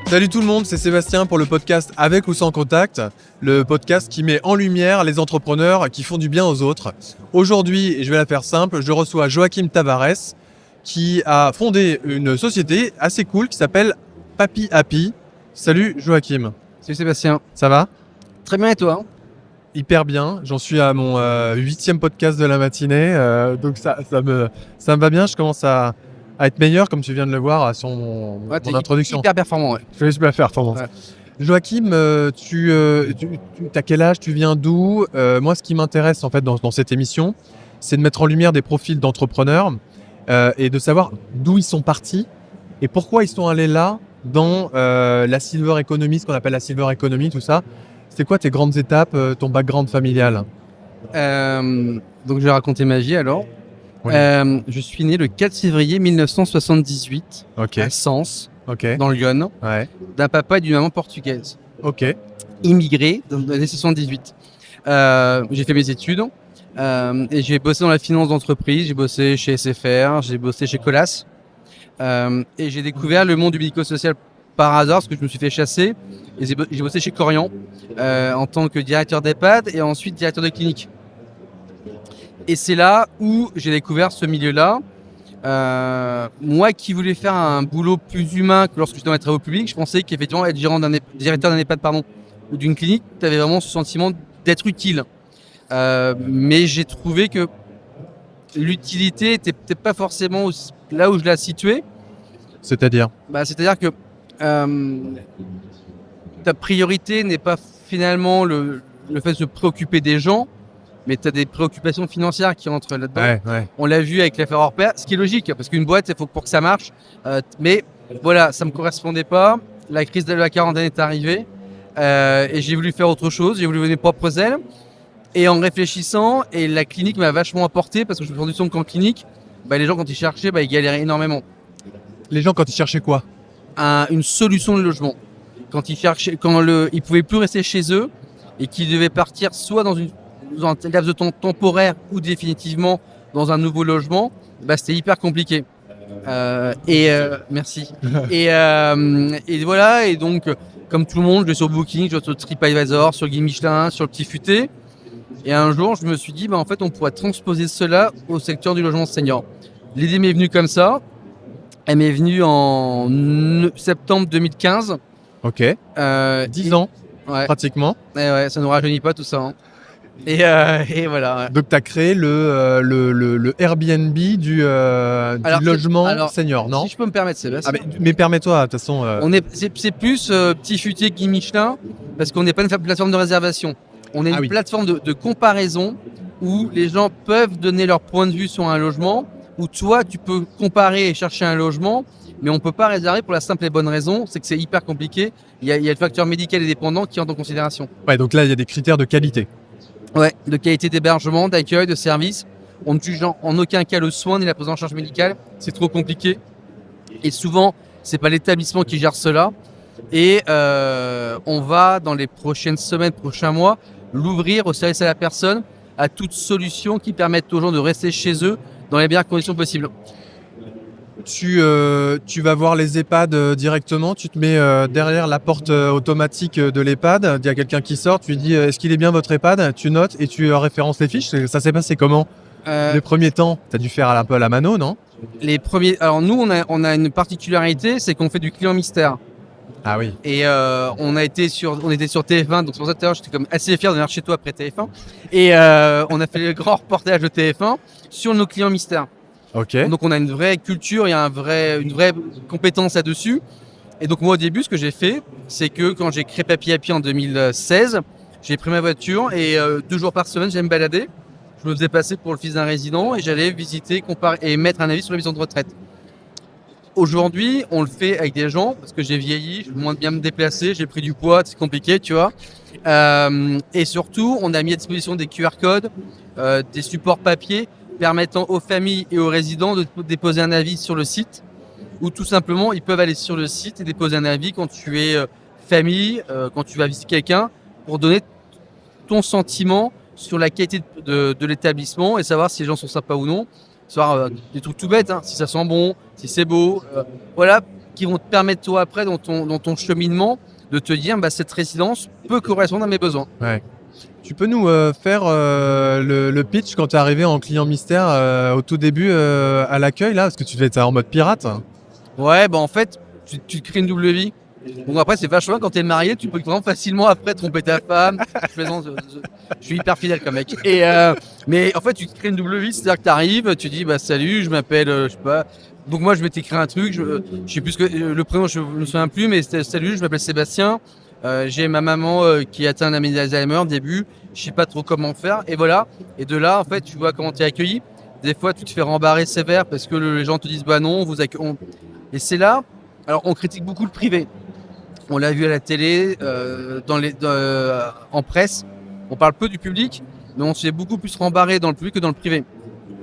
Salut tout le monde, c'est Sébastien pour le podcast Avec ou sans contact, le podcast qui met en lumière les entrepreneurs qui font du bien aux autres. Aujourd'hui, et je vais la faire simple, je reçois Joachim Tavares qui a fondé une société assez cool qui s'appelle Papy Happy. Salut Joachim. Salut Sébastien. Ça va ? Très bien et toi ? Hyper bien, j'en suis à mon 8e podcast de la matinée, donc ça me va bien, je commence à être meilleur comme tu viens de le voir sur mon introduction. Hyper performant, ouais. Je vais super performant. Ouais. Joachim, tu as quel âge, tu viens d'où ? Moi, ce qui m'intéresse en fait dans cette émission, c'est de mettre en lumière des profils d'entrepreneurs et de savoir d'où ils sont partis et pourquoi ils sont allés là dans la silver economy, ce qu'on appelle la silver economy, tout ça. C'est quoi tes grandes étapes, ton background familial ? Donc je vais raconter ma vie alors. Oui. Je suis né le 4 février 1978 à Sens, dans le Lyon, d'un papa et d'une maman portugaise. Immigrés dans les années 78. J'ai fait mes études et j'ai bossé dans la finance d'entreprise, j'ai bossé chez SFR, j'ai bossé chez Colas et j'ai découvert le monde du médico-social par hasard parce que je me suis fait chasser et j'ai bossé chez Corian en tant que directeur d'EHPAD et ensuite directeur de clinique. Et c'est là où j'ai découvert ce milieu-là. Moi qui voulais faire un boulot plus humain que lorsque j'étais dans les travaux publics, je pensais qu'effectivement être directeur d'un EHPAD ou d'une clinique, tu avais vraiment ce sentiment d'être utile. Mais j'ai trouvé que l'utilité n'était peut-être pas forcément là où je la situais. C'est-à-dire ? C'est-à-dire que ta priorité n'est pas finalement le fait de se préoccuper des gens, mais tu as des préoccupations financières qui entrent là-dedans. On l'a vu avec l'affaire hors pair, ce qui est logique, parce qu'une boîte, il faut pour que ça marche. Mais voilà, ça ne me correspondait pas. La crise de la quarantaine est arrivée et j'ai voulu faire autre chose. J'ai voulu mes propres ailes. Et en réfléchissant, et la clinique m'a vachement apporté, parce que je me suis rendu compte qu'en clinique, les gens, quand ils cherchaient, ils galéraient énormément. Les gens, quand ils cherchaient quoi ? Une solution de logement. Quand ils pouvaient plus rester chez eux et qu'ils devaient partir soit dans un laps de temps temporaire ou définitivement dans un nouveau logement, c'était hyper compliqué. Merci. et voilà, et donc comme tout le monde, je vais sur Booking, je vais sur TripAdvisor, sur Guide Michelin, sur le Petit Futé. Et un jour, je me suis dit, en fait, on pourrait transposer cela au secteur du logement senior. L'idée m'est venue comme ça. Elle m'est venue en septembre 2015. 10 ans, pratiquement. Et ça ne nous rajeunit pas tout ça. Hein. Et voilà. Ouais. Donc, tu as créé le Airbnb du logement senior, non ? Si je peux me permettre, Sébastien. Mais permets-toi, de toute façon. C'est plus Petit Futé, Guide Michelin, parce qu'on n'est pas une plateforme de réservation. On est une plateforme de comparaison où les gens peuvent donner leur point de vue sur un logement, où toi, tu peux comparer et chercher un logement, mais on ne peut pas réserver pour la simple et bonne raison, c'est que c'est hyper compliqué. Il y a le facteur médical et dépendant qui entre en considération. Donc là, il y a des critères de qualité. De qualité d'hébergement, d'accueil, de service. On ne juge en aucun cas le soin ni la prise en charge médicale. C'est trop compliqué. Et souvent, ce n'est pas l'établissement qui gère cela. Et on va, dans les prochaines semaines, prochains mois, l'ouvrir au service à la personne, à toute solution qui permette aux gens de rester chez eux dans les meilleures conditions possibles. Tu vas voir les EHPAD directement, tu te mets derrière la porte automatique de l'EHPAD, il y a quelqu'un qui sort, tu lui dis est-ce qu'il est bien votre EHPAD ? Tu notes et tu références les fiches. Ça s'est passé comment ? Les premiers temps, tu as dû faire un peu à la mano, non ? Alors nous, on a une particularité, c'est qu'on fait du client mystère. Ah oui. Et on était sur TF1, donc c'est pour ça que j'étais comme assez fier de venir chez toi après TF1. Et on a fait le grand reportage de TF1 sur nos clients mystères. Donc on a une vraie culture, il y a une vraie compétence là-dessus. Et donc moi au début, ce que j'ai fait, c'est que quand j'ai créé Papy Happy en 2016, j'ai pris ma voiture et 2 jours par semaine, j'allais me balader. Je me faisais passer pour le fils d'un résident et j'allais visiter, comparer et mettre un avis sur les maisons de retraite. Aujourd'hui, on le fait avec des gens parce que j'ai vieilli, je moins bien me déplacer, j'ai pris du poids, c'est compliqué, tu vois. Et surtout, on a mis à disposition des QR codes, des supports papier permettant aux familles et aux résidents de déposer un avis sur le site ou tout simplement, ils peuvent aller sur le site et déposer un avis quand tu es famille, quand tu vas visiter quelqu'un pour donner ton sentiment sur la qualité de l'établissement et savoir si les gens sont sympas ou non. Soit des trucs tout bêtes, hein, si ça sent bon, si c'est beau, voilà, qui vont te permettre toi après dans ton cheminement de te dire cette résidence peut correspondre à mes besoins. Ouais. Tu peux nous faire le pitch quand tu es arrivé en client mystère au tout début à l'accueil là, parce que tu devais être en mode pirate. Ouais, en fait, tu te crées une double vie. Bon après c'est vachement bien quand t'es marié, tu peux vraiment facilement après tromper ta femme. Je suis hyper fidèle comme mec. Mais en fait tu te crées une double vie, c'est-à-dire que t'arrives, tu dis salut, je m'appelle, je sais pas. Donc moi je m'étais créé un truc, je sais plus le prénom, je me souviens plus, mais c'était salut, je m'appelle Sébastien. J'ai ma maman qui est atteinte d'Alzheimer début, je sais pas trop comment faire et voilà. Et de là en fait tu vois comment t'es accueilli. Des fois tu te fais rembarrer sévère parce que les gens te disent non, et c'est là. Alors on critique beaucoup le privé. On l'a vu à la télé, en presse. On parle peu du public, mais on se fait beaucoup plus rembarrer dans le public que dans le privé.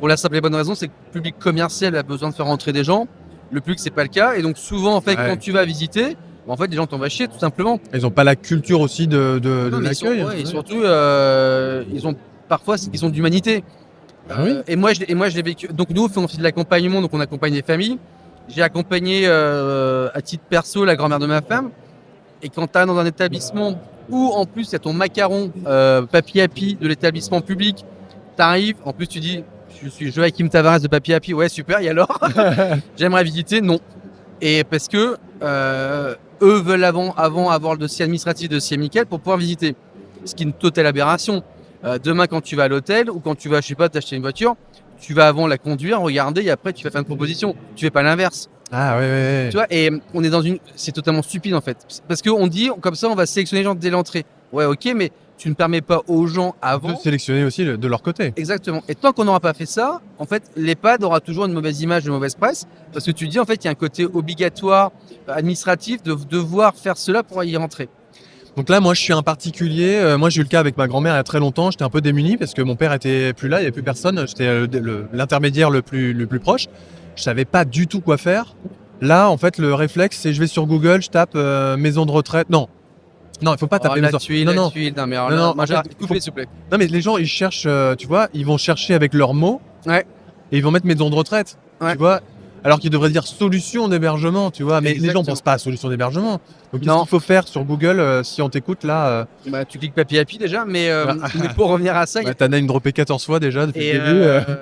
Pour la simple et bonne raison, c'est que le public commercial a besoin de faire rentrer des gens. Le public, c'est pas le cas. Et donc souvent, en fait, quand tu vas visiter, en fait, les gens t'en vont chier, tout simplement. Ils n'ont pas la culture aussi de l'accueil. Et surtout, ils ont parfois ils ont d'humanité. Et moi, je l'ai vécu. Donc nous, on fait de l'accompagnement, donc on accompagne les familles. J'ai accompagné à titre perso la grand-mère de ma femme. Et quand tu es dans un établissement où en plus il y a ton macaron Papi Happy de l'établissement public, tu arrives, en plus tu dis je suis Joachim Tavares de Papi Happy, ouais super, et alors j'aimerais visiter, non. Et parce que eux veulent avant avoir le dossier administratif, le dossier amical pour pouvoir visiter. Ce qui est une totale aberration. Demain quand tu vas à l'hôtel ou quand tu vas, je sais pas, t'acheter une voiture, tu vas avant la conduire, regarder et après tu vas faire une proposition. Tu fais pas l'inverse. Ah ouais. Tu vois, et on est c'est totalement stupide en fait. Parce qu'on dit, comme ça, on va sélectionner les gens dès l'entrée. Ouais, ok, mais tu ne permets pas aux gens avant. De sélectionner aussi de leur côté. Exactement. Et tant qu'on n'aura pas fait ça, en fait, l'EHPAD aura toujours une mauvaise image, une mauvaise presse. Parce que tu dis, en fait, il y a un côté obligatoire, administratif, de devoir faire cela pour y rentrer. Donc là, moi, je suis un particulier. Moi, j'ai eu le cas avec ma grand-mère il y a très longtemps. J'étais un peu démuni parce que mon père était plus là, il n'y avait plus personne. J'étais l'intermédiaire le plus proche. Je savais pas du tout quoi faire. Là, en fait, le réflexe, c'est je vais sur Google, je tape maison de retraite. Non, il faut pas taper maison. Non, moi, j'ai coupé, s'il vous plaît. Non, mais les gens, ils cherchent, tu vois, ils vont chercher avec leurs mots. Ouais. Et ils vont mettre maison de retraite. Ouais. Tu vois, alors qu'ils devraient dire solution d'hébergement, tu vois. Mais exactement. Les gens pensent pas à solution d'hébergement. Donc, qu'est-ce qu'il faut faire sur Google si on t'écoute là Tu cliques Papi Happy déjà, mais pour revenir à ça. T'as name droppé 14 fois déjà depuis le début.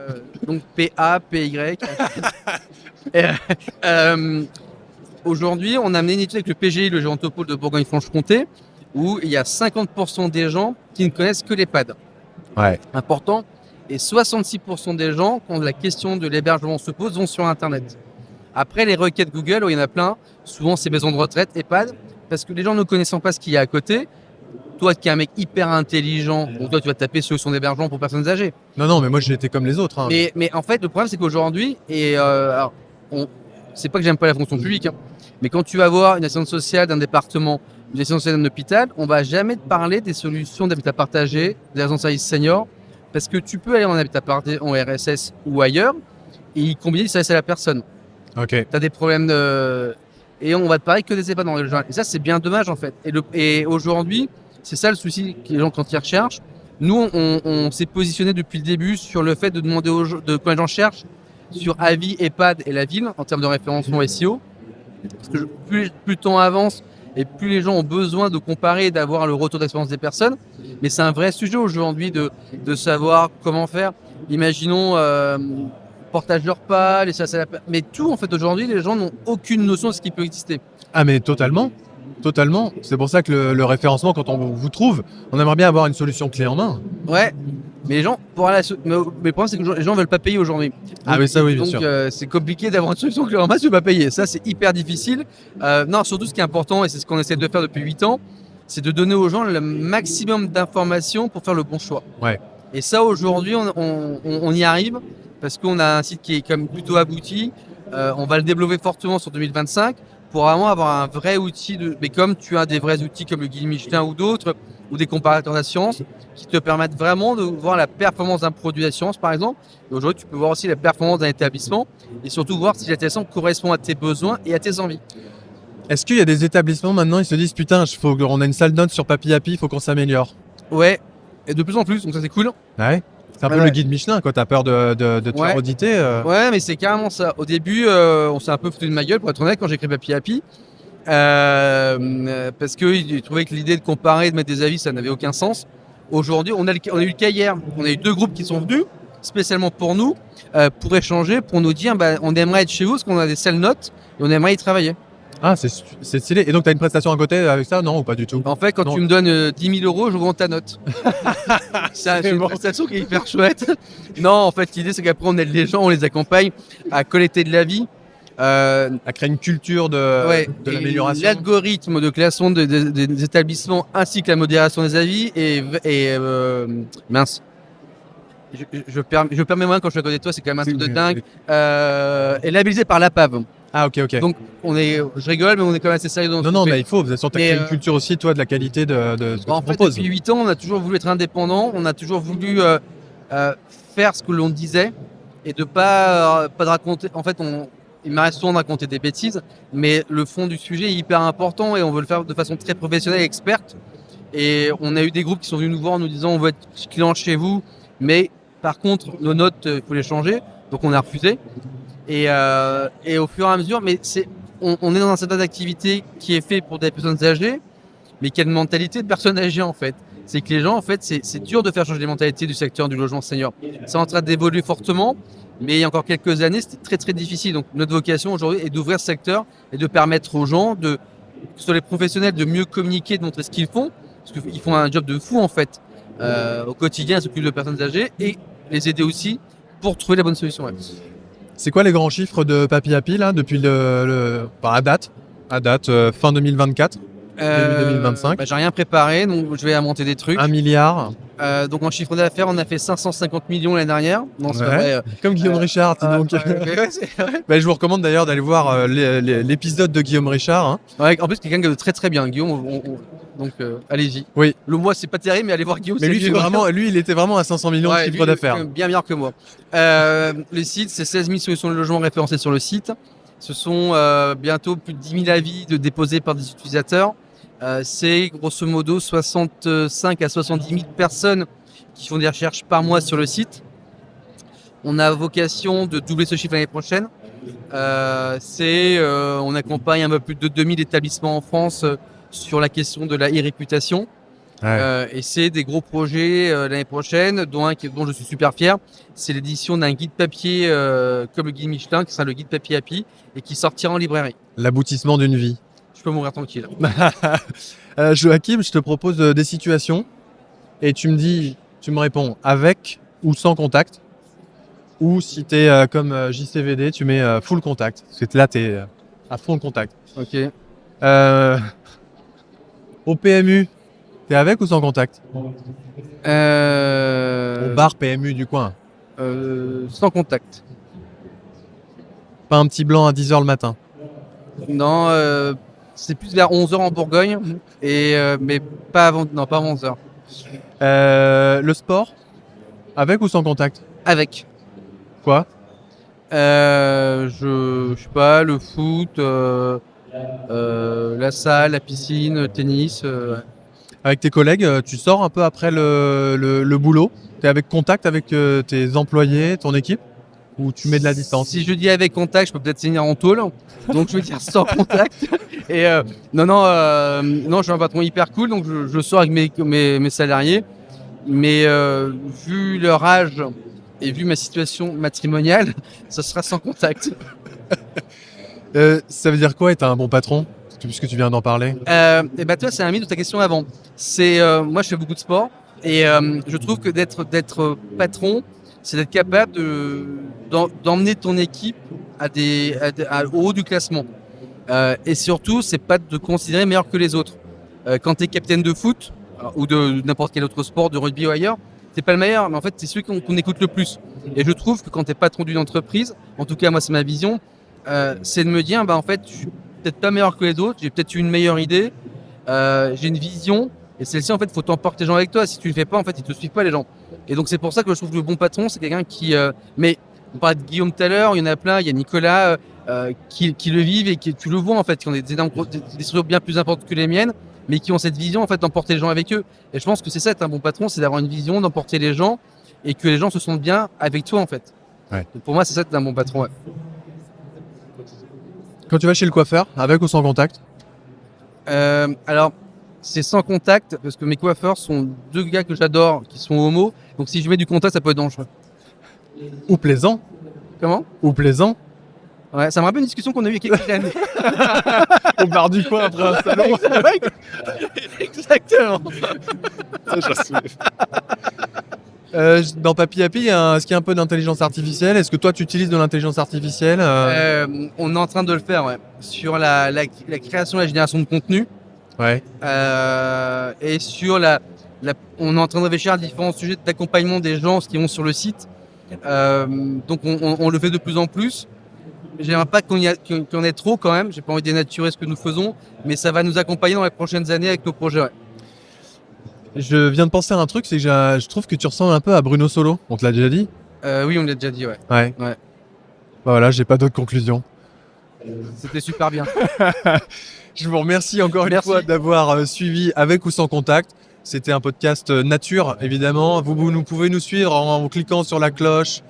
Donc P-A-P-Y. Aujourd'hui, on a amené une étude avec le PGI, le Gérontopole de Bourgogne-Franche-Comté, où il y a 50% des gens qui ne connaissent que l'EHPAD. Ouais. Important. Et 66% des gens, quand la question de l'hébergement se pose, vont sur Internet. Après, les requêtes Google, où il y en a plein, souvent c'est maison de retraite, EHPAD, parce que les gens ne connaissant pas ce qu'il y a à côté, toi qui es un mec hyper intelligent, donc toi tu vas taper solution d'hébergement pour personnes âgées. Non, mais moi j'ai été comme les autres. Hein. Mais en fait, le problème c'est qu'aujourd'hui, c'est pas que j'aime pas la fonction publique, hein, mais quand tu vas voir une assistante sociale d'un département, une assistante sociale d'un hôpital, on va jamais te parler des solutions d'habitat partagé, des agents de service senior, parce que tu peux aller en habitat partagé, en RSS ou ailleurs, et y combiner du service à la personne. Ok. Tu as des problèmes et on va te parler que des EHPAD dans le genre. Et ça, c'est bien dommage en fait. Et aujourd'hui, c'est ça le souci que les gens quand ils recherchent. Nous, on s'est positionné depuis le début sur le fait de demander quand les gens cherchent sur avis, EHPAD et la ville en termes de référencement SEO. Parce que plus le temps avance et plus les gens ont besoin de comparer et d'avoir le retour d'expérience des personnes. Mais c'est un vrai sujet aujourd'hui de savoir comment faire. Imaginons portage de repas, mais tout en fait aujourd'hui, les gens n'ont aucune notion de ce qui peut exister. Ah mais totalement. C'est pour ça que le référencement, quand on vous trouve, on aimerait bien avoir une solution clé en main. Ouais, mais les gens, mais le problème c'est que les gens veulent pas payer aujourd'hui. Ah mais ça oui, bien sûr. Donc c'est compliqué d'avoir une solution clé en main si tu veux pas payer. Ça c'est hyper difficile. Non, surtout ce qui est important, et c'est ce qu'on essaie de faire depuis 8 ans, c'est de donner aux gens le maximum d'informations pour faire le bon choix. Ouais. Et ça aujourd'hui, on y arrive parce qu'on a un site qui est comme plutôt abouti. On va le développer fortement sur 2025 pour vraiment avoir un vrai outil, mais comme tu as des vrais outils comme le Guide Michelin ou d'autres, ou des comparateurs d'assurance qui te permettent vraiment de voir la performance d'un produit d'assurance par exemple. Et aujourd'hui, tu peux voir aussi la performance d'un établissement et surtout voir si l'établissement correspond à tes besoins et à tes envies. Est-ce qu'il y a des établissements maintenant, ils se disent putain, on a une sale note sur Papi Happy, il faut qu'on s'améliore? Ouais, et de plus en plus, donc ça c'est cool. Ouais. C'est un peu le guide Michelin, quoi. T'as peur de te faire auditer. Ouais, mais c'est carrément ça. Au début, on s'est un peu foutu de ma gueule, pour être honnête, quand j'ai créé Papy Happy. Parce qu'ils trouvaient que l'idée de comparer, de mettre des avis, ça n'avait aucun sens. Aujourd'hui, on a eu le cas hier. On a eu 2 groupes qui sont venus spécialement pour nous, pour échanger, pour nous dire on aimerait être chez vous parce qu'on a des sales notes et on aimerait y travailler. Ah, c'est stylé. Et donc, tu as une prestation à côté avec ça, non, ou pas du tout? En fait, quand tu me donnes 10 000 €, j'augmente ta note. C'est une prestation qui est hyper chouette. Non, en fait, l'idée, c'est qu'après, on aide les gens, on les accompagne à collecter de l'avis. À créer une culture de l'amélioration. L'algorithme de classement des établissements ainsi que la modération des avis mince. Je permets moi quand je suis à côté de toi, c'est quand même un truc de dingue. Est labellisé par l'APAV. Ah, ok. Donc je rigole, mais on est quand même assez sérieux dans Non, mais il faut. Vous avez créé une culture aussi, toi, de la qualité de ce que tu proposes. Depuis 8 ans, on a toujours voulu être indépendant, on a toujours voulu faire ce que l'on disait et de pas de raconter. En fait, il m'arrête souvent de raconter des bêtises, mais le fond du sujet est hyper important et on veut le faire de façon très professionnelle et experte. Et on a eu des groupes qui sont venus nous voir en nous disant on veut être client chez vous, mais par contre nos notes, il faut les changer. Donc on a refusé. Et au fur et à mesure, mais on est dans un secteur d'activité qui est fait pour des personnes âgées, mais qui a une mentalité de personnes âgées en fait. C'est que les gens, en fait, c'est dur de faire changer les mentalités du secteur du logement senior. C'est en train d'évoluer fortement, mais il y a encore quelques années, c'était très très difficile. Donc notre vocation aujourd'hui est d'ouvrir ce secteur et de permettre aux gens, que ce soit les professionnels, de mieux communiquer, de montrer ce qu'ils font, parce qu'ils font un job de fou en fait. Au quotidien, ils s'occupent de personnes âgées et les aider aussi pour trouver la bonne solution. Ouais. C'est quoi les grands chiffres de Papy Happy là, depuis à date fin 2024, début 2025? J'ai rien préparé, donc je vais monter des trucs. 1 milliard. Donc en chiffre d'affaires, on a fait 550 millions l'année dernière. Non, c'est vrai. Comme Guillaume Richard. Donc... je vous recommande d'ailleurs d'aller voir l'épisode de Guillaume Richard. Hein. Ouais, en plus, quelqu'un de très très bien. Guillaume, donc allez-y. Oui. Le mois, c'est pas terrible, mais allez voir Guillaume. Mais lui, il était vraiment à 500 millions de chiffre d'affaires. Bien meilleur que moi. Le site, c'est 16 000 solutions de logement référencées sur le site. Ce sont bientôt plus de 10 000 avis déposés par des utilisateurs. C'est grosso modo 65 à 70 000 personnes qui font des recherches par mois sur le site. On a vocation de doubler ce chiffre l'année prochaine. On accompagne un peu plus de 2000 établissements en France sur la question de la e-réputation. Ouais. Et c'est des gros projets l'année prochaine, dont un dont je suis super fier. C'est l'édition d'un guide papier comme le guide Michelin, qui sera le guide Papy Happy, et qui sortira en librairie. L'aboutissement d'une vie. Je peux mourir tranquille. Joachim, je te propose des situations et tu me réponds avec ou sans contact. Ou si tu es comme JCVD, tu mets full contact. Parce que là, tu es à fond de contact. Ok. Au PMU, tu es avec ou sans contact? Au bar PMU du coin. Sans contact. Pas un petit blanc à 10h le matin? Non, c'est plus vers 11h en Bourgogne, mais pas avant 11h. Le sport, avec ou sans contact? Avec. Quoi? Je sais pas, le foot, la salle, la piscine, le tennis. Avec tes collègues, tu sors un peu après le boulot? Tu es avec contact avec tes employés, ton équipe? Ou tu mets de la distance? Si je dis avec contact, je peux peut-être signer en tôle. Donc je vais dire sans contact. Et non, je suis un patron hyper cool, donc je sors avec mes salariés. Mais vu leur âge et vu ma situation matrimoniale, ça sera sans contact. Ça veut dire quoi être un bon patron, puisque tu viens d'en parler? Toi, c'est un mythe de ta question avant. Moi, je fais beaucoup de sport et je trouve que d'être patron, c'est d'être capable d'emmener ton équipe au haut du classement. Et surtout, c'est pas de te considérer meilleur que les autres. Quand tu es capitaine de foot ou de n'importe quel autre sport, de rugby ou ailleurs, t'es pas le meilleur, mais en fait, c'est celui qu'on écoute le plus. Et je trouve que quand tu es patron d'une entreprise, en tout cas, moi, c'est ma vision, c'est de me dire, en fait, je suis peut-être pas meilleur que les autres, j'ai peut-être une meilleure idée, j'ai une vision, et celle-ci, en fait, il faut t'emporter les gens avec toi. Si tu le fais pas, en fait, ils te suivent pas, les gens. Et donc, c'est pour ça que je trouve que le bon patron, c'est quelqu'un qui... mais on parlait de Guillaume tout à l'heure, il y en a plein, il y a Nicolas qui le vivent et qui tu le vois, en fait, qui ont des structures bien plus importantes que les miennes, mais qui ont cette vision, en fait, d'emporter les gens avec eux. Et je pense que c'est ça, être un bon patron, c'est d'avoir une vision, d'emporter les gens et que les gens se sentent bien avec toi en fait. Ouais. Donc pour moi, c'est ça d'être un bon patron. Ouais. Quand tu vas chez le coiffeur, avec ou sans contact? Alors, c'est sans contact parce que mes coiffeurs sont 2 gars que j'adore qui sont homo. Donc si je mets du contact, ça peut être dangereux. Ou plaisant. Comment? Ou plaisant. Ouais, ça me rappelle une discussion qu'on a eue il y a quelques années. Au bar du coin après un salon. Exactement. Dans Papy Happy, est-ce qu'il y a un peu d'intelligence artificielle? Est-ce que toi, tu utilises de l'intelligence artificielle? On est en train de le faire, ouais. Sur la création et la génération de contenu. Ouais. Et sur on est en train de réfléchir à différents sujets d'accompagnement des gens qui vont sur le site. Donc on le fait de plus en plus. J'aimerais pas qu'on y ait trop quand même. J'ai pas envie de dénaturer ce que nous faisons, mais ça va nous accompagner dans les prochaines années avec nos projets. Ouais. Je viens de penser à un truc, c'est que je trouve que tu ressembles un peu à Bruno Solo. On te l'a déjà dit? Oui, on l'a déjà dit, ouais. Ouais. Bah voilà, j'ai pas d'autres conclusions. C'était super bien. Je vous remercie encore une fois d'avoir suivi Avec ou Sans Contact. C'était un podcast nature, évidemment. Vous pouvez nous suivre en cliquant sur la cloche,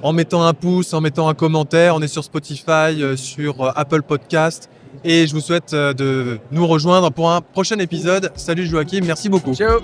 en mettant un pouce, en mettant un commentaire. On est sur Spotify, sur Apple Podcast. Et je vous souhaite de nous rejoindre pour un prochain épisode. Salut Joachim, merci beaucoup. Ciao.